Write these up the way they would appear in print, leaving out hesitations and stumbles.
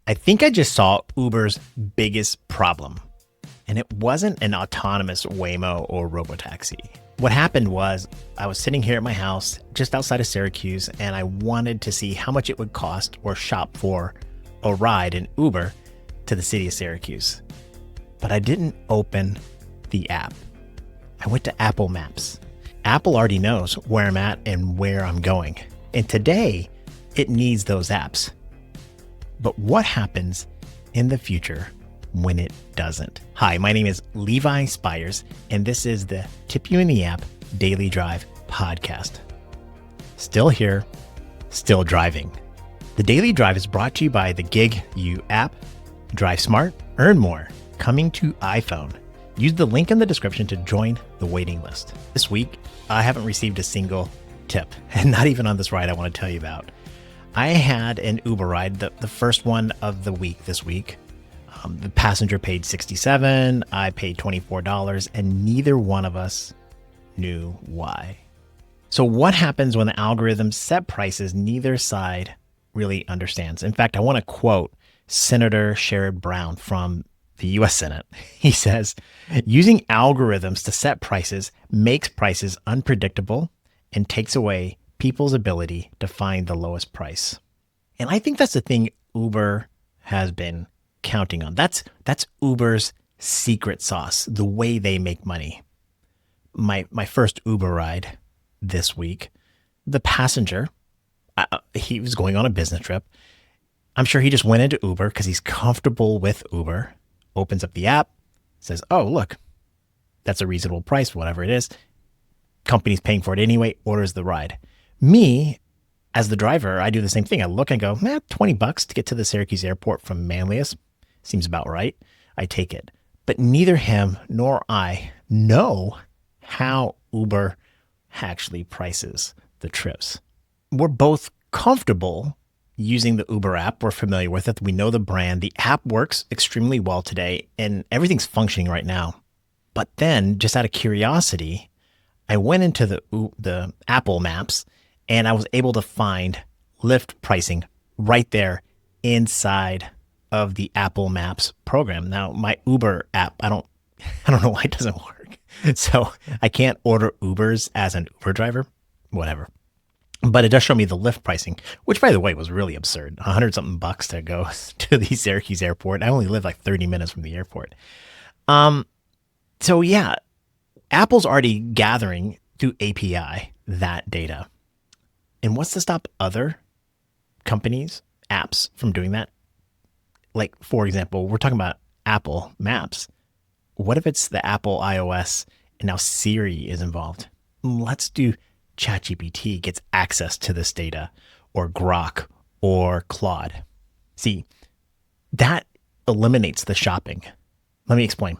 I think I just saw Uber's biggest problem, and it wasn't an autonomous Waymo or Robotaxi. What happened was I was sitting here at my house just outside of Syracuse, and I wanted to see how much it would cost or shop for a ride in Uber to the city of Syracuse. But I didn't open the app. I went to Apple Maps. Apple already knows where I'm at and where I'm going. And today, it needs those apps. But what happens in the future when it doesn't? Hi, my name is Levi Spires, and this is the Tip You in the App Daily Drive podcast. Still here, still driving. The Daily Drive is brought to you by the Gig You app. Drive smart, earn more. Coming to iPhone. Use the link in the description to join the waiting list. This week, I haven't received a single tip, and not even on this ride I want to tell you about. I had an Uber ride, the first one of the week this week. The passenger paid $67, I paid $24, and neither one of us knew why. So what happens when the algorithms set prices neither side really understands? In fact, I want to quote Senator Sherrod Brown from the U.S. Senate. He says, using algorithms to set prices makes prices unpredictable and takes away people's ability to find the lowest price. And I think that's the thing Uber has been counting on. That's Uber's secret sauce, the way they make money. My first Uber ride this week, the passenger, he was going on a business trip. I'm sure he just went into Uber because he's comfortable with Uber, opens up the app, says, oh, look, that's a reasonable price, whatever it is. Company's paying for it anyway, orders the ride. Me, as the driver, I do the same thing. I look and go, $20 to get to the Syracuse airport from Manlius. Seems about right. I take it. But neither him nor I know how Uber actually prices the trips. We're both comfortable using the Uber app. We're familiar with it. We know the brand. The app works extremely well today, and everything's functioning right now. But then, just out of curiosity, I went into the Apple Maps, and I was able to find Lyft pricing right there inside of the Apple Maps program. Now, my Uber app, I don't know why it doesn't work. So I can't order Ubers as an Uber driver, whatever. But it does show me the Lyft pricing, which, by the way, was really absurd. $100-something to go to the Syracuse airport. I only live like 30 minutes from the airport. So yeah, Apple's already gathering through API that data. And what's to stop other companies, apps from doing that? Like, for example, we're talking about Apple Maps. What if it's the Apple iOS and now Siri is involved? Let's do ChatGPT gets access to this data, or Grok, or Claude. See, that eliminates the shopping. Let me explain.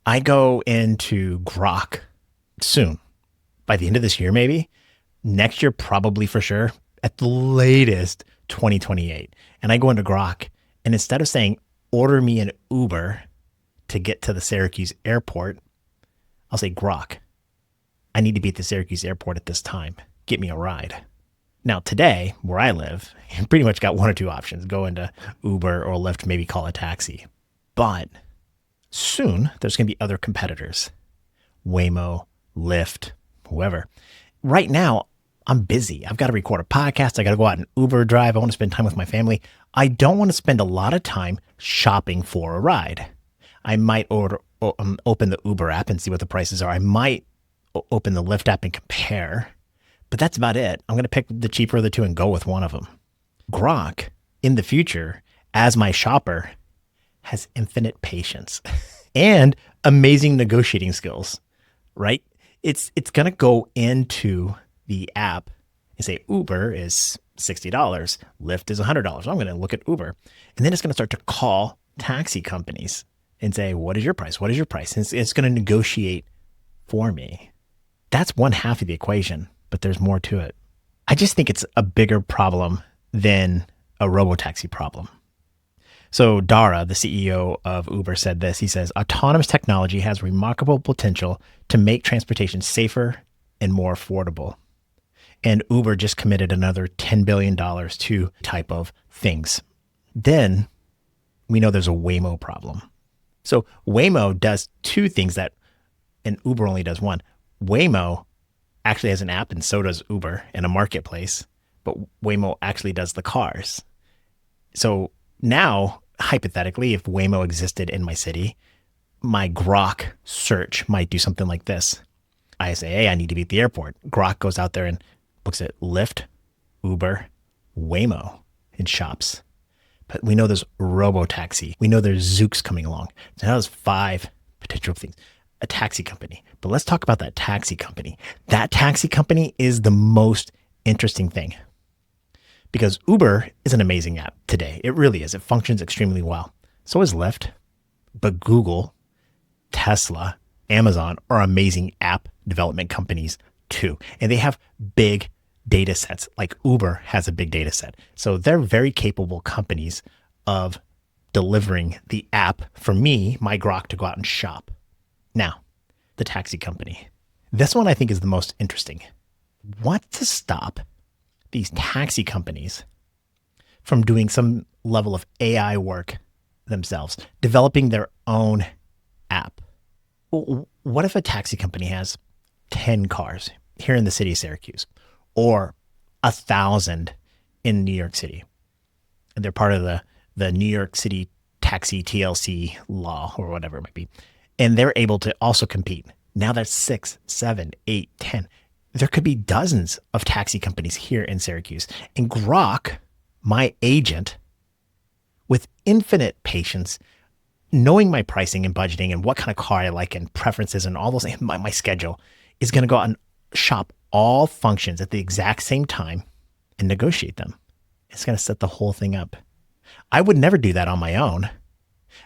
I go into Grok soon, by the end of this year, maybe. Next year, probably for sure. At the latest, 2028. And I go into Grok, and instead of saying, order me an Uber to get to the Syracuse airport, I'll say, Grok, I need to be at the Syracuse airport at this time. Get me a ride. Now, today, where I live, you pretty much got one or two options. Go into Uber or Lyft, maybe call a taxi. But soon, there's going to be other competitors. Waymo, Lyft, whoever. Right now, I'm busy. I've got to record a podcast. I got to go out and Uber drive. I want to spend time with my family. I don't want to spend a lot of time shopping for a ride. I might open the Uber app and see what the prices are. I might open the Lyft app and compare, but that's about it. I'm going to pick the cheaper of the two and go with one of them. Grok, in the future, as my shopper, has infinite patience and amazing negotiating skills, right? It's going to go into the app and say, Uber is $60, Lyft is $100. I'm going to look at Uber. And then it's going to start to call taxi companies and say, what is your price? What is your price? And it's going to negotiate for me. That's one half of the equation, but there's more to it. I just think it's a bigger problem than a robotaxi problem. So Dara, the CEO of Uber, said this. He says, autonomous technology has remarkable potential to make transportation safer and more affordable. And Uber just committed another $10 billion to type of things. Then we know there's a Waymo problem. So Waymo does two things and Uber only does one. Waymo actually has an app, and so does Uber, and a marketplace, but Waymo actually does the cars. So now, hypothetically, if Waymo existed in my city, my Grok search might do something like this. I say, hey, I need to be at the airport. Grok goes out there and looks at Lyft, Uber, Waymo, and shops. But we know there's Robotaxi. We know there's Zoox coming along. So now there's 5 potential things. A taxi company. But let's talk about that taxi company. That taxi company is the most interesting thing because Uber is an amazing app today. It really is. It functions extremely well. So is Lyft. But Google, Tesla, Amazon are amazing app development companies too. And they have big data sets, like Uber has a big data set. So they're very capable companies of delivering the app for me, my Grok, to go out and shop. Now, the taxi company. This one I think is the most interesting. What to stop these taxi companies from doing some level of AI work themselves, developing their own app? What if a taxi company has 10 cars here in the city of Syracuse, or 1,000 in New York City, and they're part of the New York City taxi TLC law or whatever it might be, and they're able to also compete? Now that's 6, 7, 8, 10. There could be dozens of taxi companies here in Syracuse. And Grok, my agent, with infinite patience, knowing my pricing and budgeting and what kind of car I like and preferences and all those, my schedule, is going to go out and shop all functions at the exact same time and negotiate them. It's going to set the whole thing up. I would never do that on my own.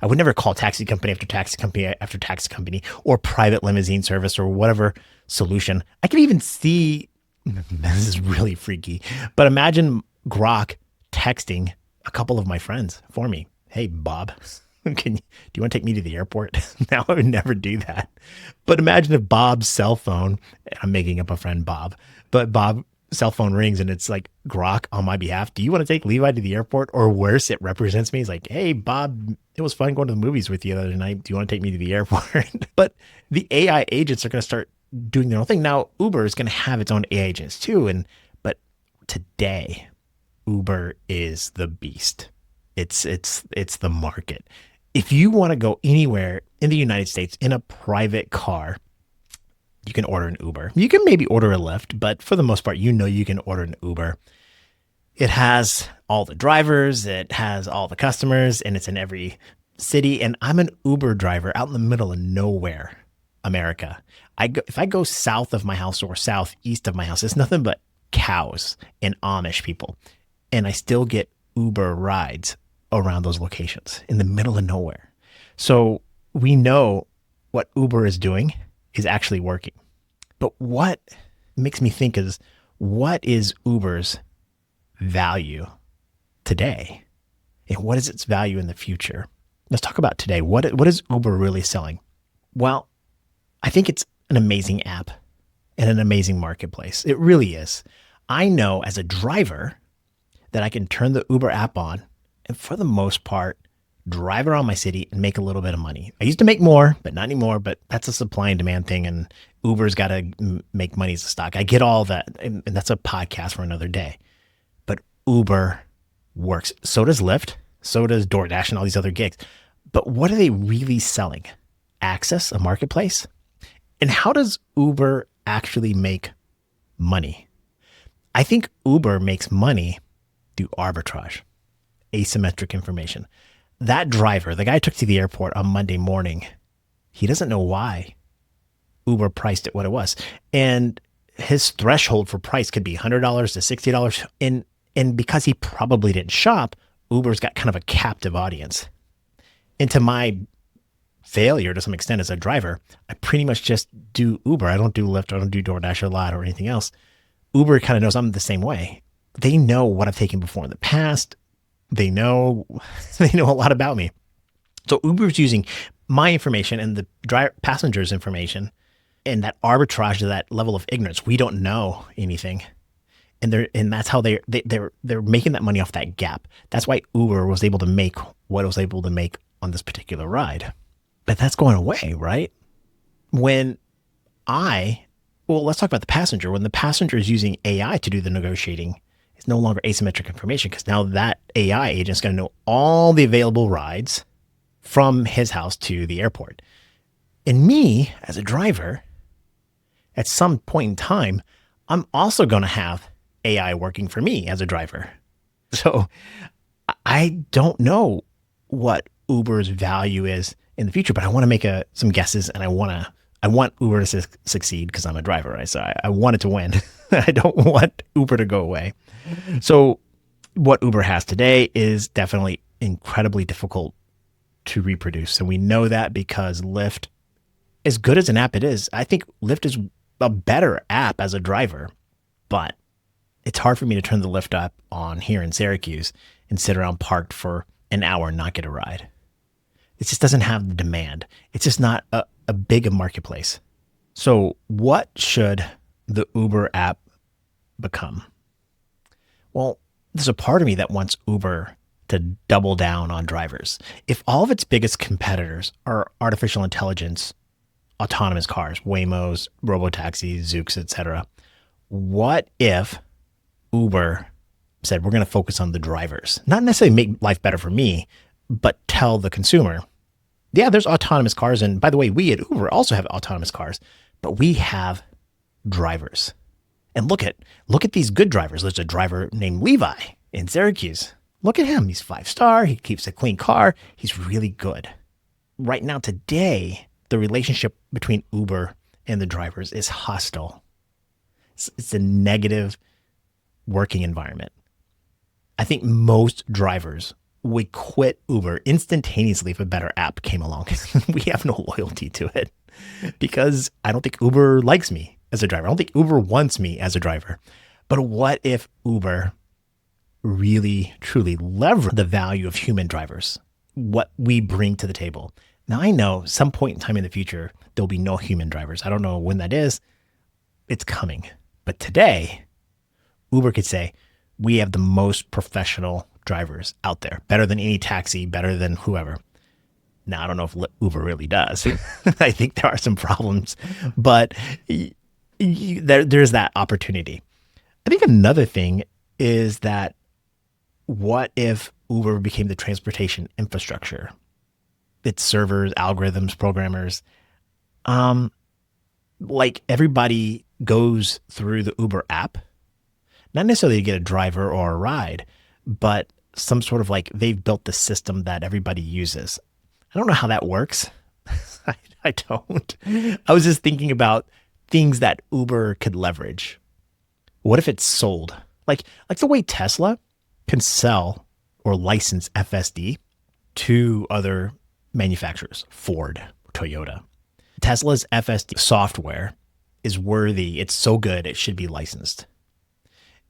I would never call taxi company after taxi company after taxi company, or private limousine service, or whatever solution. I can even see, this is really freaky, but imagine Grok texting a couple of my friends for me. Hey, Bob, do you want to take me to the airport? Now I would never do that. But imagine if Bob's cell phone, I'm making up a friend, Bob, but Bob's cell phone rings and it's like Grok on my behalf. Do you want to take Levi to the airport? Or worse, it represents me. It's like, hey, Bob, it was fun going to the movies with you the other night. Do you want to take me to the airport? But the AI agents are going to start doing their own thing. Now, Uber is going to have its own AI agents too. But today, Uber is the beast. It's the market. If you want to go anywhere in the United States in a private car, you can order an Uber. You can maybe order a Lyft, but for the most part, you can order an Uber. It has all the drivers, it has all the customers, and it's in every city. And I'm an Uber driver out in the middle of nowhere, America. If I go south of my house or southeast of my house, it's nothing but cows and Amish people. And I still get Uber rides around those locations in the middle of nowhere. So we know what Uber is doing is actually working. But what makes me think is, what is Uber's value today? And what is its value in the future? Let's talk about today. What is Uber really selling? Well, I think it's an amazing app and an amazing marketplace. It really is. I know as a driver that I can turn the Uber app on and for the most part, drive around my city and make a little bit of money. I used to make more, but not anymore. But that's a supply and demand thing. And Uber's got to make money as a stock. I get all that. And that's a podcast for another day. But Uber works. So does Lyft. So does DoorDash and all these other gigs. But what are they really selling? Access, a marketplace? And how does Uber actually make money? I think Uber makes money through arbitrage, asymmetric information. That driver, the guy I took to the airport on Monday morning, he doesn't know why Uber priced it what it was. And his threshold for price could be $100 to $60. And because he probably didn't shop, Uber's got kind of a captive audience. And to my failure to some extent as a driver, I pretty much just do Uber. I don't do Lyft. I don't do DoorDash a lot or anything else. Uber kind of knows I'm the same way. They know what I've taken before in the past. They know a lot about me. So Uber's using my information and the passenger's information and that arbitrage to that level of ignorance. We don't know anything. And that's how they're making that money off that gap. That's why Uber was able to make what it was able to make on this particular ride. But that's going away, right? When let's talk about the passenger. When the passenger is using AI to do the negotiating, it's no longer asymmetric information because now that AI agent is going to know all the available rides from his house to the airport. And me, as a driver, at some point in time, I'm also going to have AI working for me as a driver. So I don't know what Uber's value is in the future, but I want to make some guesses, and I want Uber to succeed because I'm a driver, right? So I want it to win. I don't want Uber to go away. So what Uber has today is definitely incredibly difficult to reproduce. And we know that because Lyft, as good as an app it is, I think Lyft is a better app as a driver, but it's hard for me to turn the Lyft app on here in Syracuse and sit around parked for an hour and not get a ride. It just doesn't have the demand. It's just not a big marketplace. So what should the Uber app become? Well, there's a part of me that wants Uber to double down on drivers. If all of its biggest competitors are artificial intelligence, autonomous cars, Waymos, Robotaxis, Zooks, etc., what if Uber said, we're going to focus on the drivers? Not necessarily make life better for me, but tell the consumer, yeah, there's autonomous cars. And by the way, we at Uber also have autonomous cars, but we have drivers. And look at these good drivers. There's a driver named Levi in Syracuse. Look at him. He's 5-star. He keeps a clean car. He's really good. Right now, today, the relationship between Uber and the drivers is hostile. It's a negative working environment. I think most drivers would quit Uber instantaneously if a better app came along. We have no loyalty to it because I don't think Uber likes me as a driver. I don't think Uber wants me as a driver. But what if Uber really, truly leverage the value of human drivers, what we bring to the table? Now, I know some point in time in the future, there'll be no human drivers. I don't know when that is. It's coming. But today, Uber could say, we have the most professional drivers out there, better than any taxi, better than whoever. Now, I don't know if Uber really does. I think there are some problems, but there's that opportunity. I think another thing is that what if Uber became the transportation infrastructure? Its servers, algorithms, programmers, like everybody goes through the Uber app, not necessarily to get a driver or a ride, but some sort of like they've built the system that everybody uses. I don't know how that works. I don't. I was just thinking about things that Uber could leverage. What if it's sold? Like the way Tesla can sell or license FSD to other manufacturers, Ford, Toyota. Tesla's FSD software is worthy. It's so good, it should be licensed.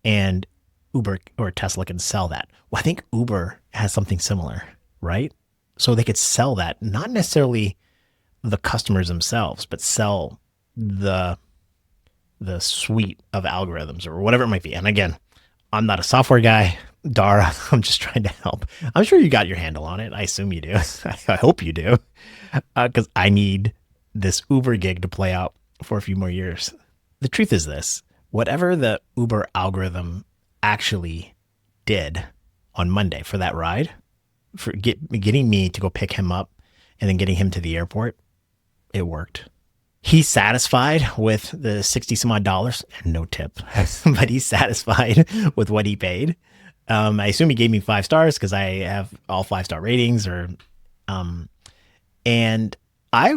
And Uber or Tesla can sell that. Well, I think Uber has something similar, right? So they could sell that, not necessarily the customers themselves, but sell the suite of algorithms or whatever it might be. And again, I'm not a software guy, Dara. I'm just trying to help. I'm sure you got your handle on it. I assume you do. I hope you do, because I need this Uber gig to play out for a few more years. The truth is this: whatever the Uber algorithm actually did on Monday for that ride, for getting me to go pick him up and then getting him to the airport, it worked. He's satisfied with the 60 some odd dollars, and no tip, but he's satisfied with what he paid. I assume he gave me 5 stars because I have all 5-star ratings, and I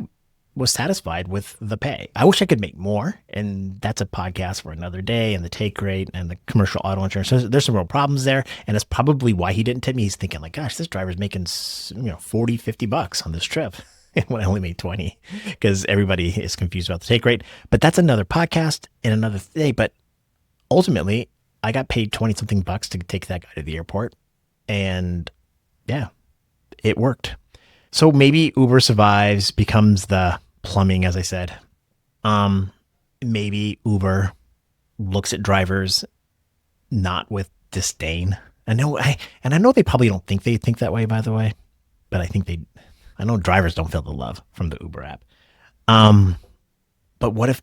was satisfied with the pay. I wish I could make more, and that's a podcast for another day, and the take rate and the commercial auto insurance. So there's some real problems there, and that's probably why he didn't tip me. He's thinking like, gosh, this driver's making, $40-$50 on this trip. When I only made 20, because everybody is confused about the take rate. But that's another podcast and another day. But ultimately, I got paid 20 something bucks to take that guy to the airport. And yeah, it worked. So maybe Uber survives, becomes the plumbing, as I said. Maybe Uber looks at drivers not with disdain. I know they probably don't think they think that way, by the way, but I know drivers don't feel the love from the Uber app. But what if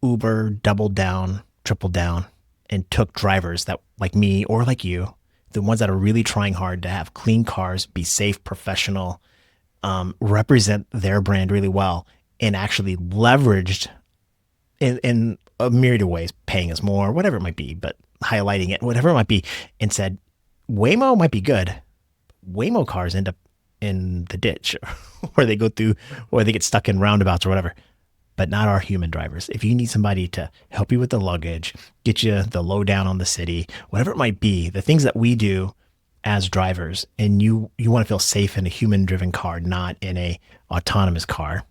Uber doubled down, tripled down, and took drivers that, like me or like you, the ones that are really trying hard to have clean cars, be safe, professional, represent their brand really well, and actually leveraged in a myriad of ways, paying us more, whatever it might be, but highlighting it, whatever it might be, and said, Waymo might be good. Waymo cars end up in the ditch or they go through, or they get stuck in roundabouts or whatever, but not our human drivers. If you need somebody to help you with the luggage, get you the lowdown on the city, whatever it might be, the things that we do as drivers, and you want to feel safe in a human-driven car, not in a autonomous car,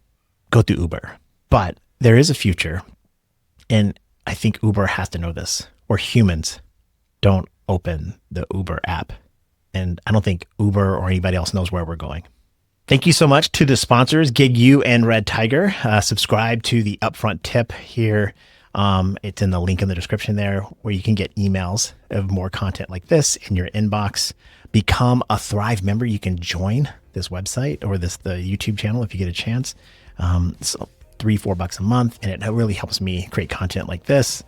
go through Uber. But there is a future, and I think Uber has to know this, or humans don't open the Uber app. And I don't think Uber or anybody else knows where we're going. Thank you so much to the sponsors, GigU and Red Tiger. Subscribe to the upfront tip here. It's in the link in the description there, where you can get emails of more content like this in your inbox. Become a Thrive member. You can join this website or the YouTube channel if you get a chance. So $3-4 a month, and it really helps me create content like this.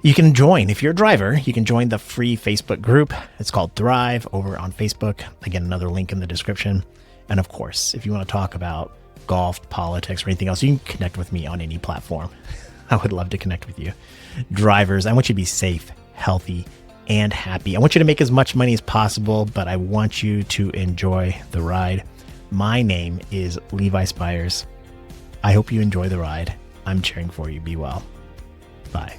You can join, if you're a driver, you can join the free Facebook group. It's called Thrive over on Facebook. Again, another link in the description. And of course, if you want to talk about golf, politics, or anything else, you can connect with me on any platform. I would love to connect with you. Drivers, I want you to be safe, healthy, and happy. I want you to make as much money as possible, but I want you to enjoy the ride. My name is Levi Spires. I hope you enjoy the ride. I'm cheering for you. Be well. Bye.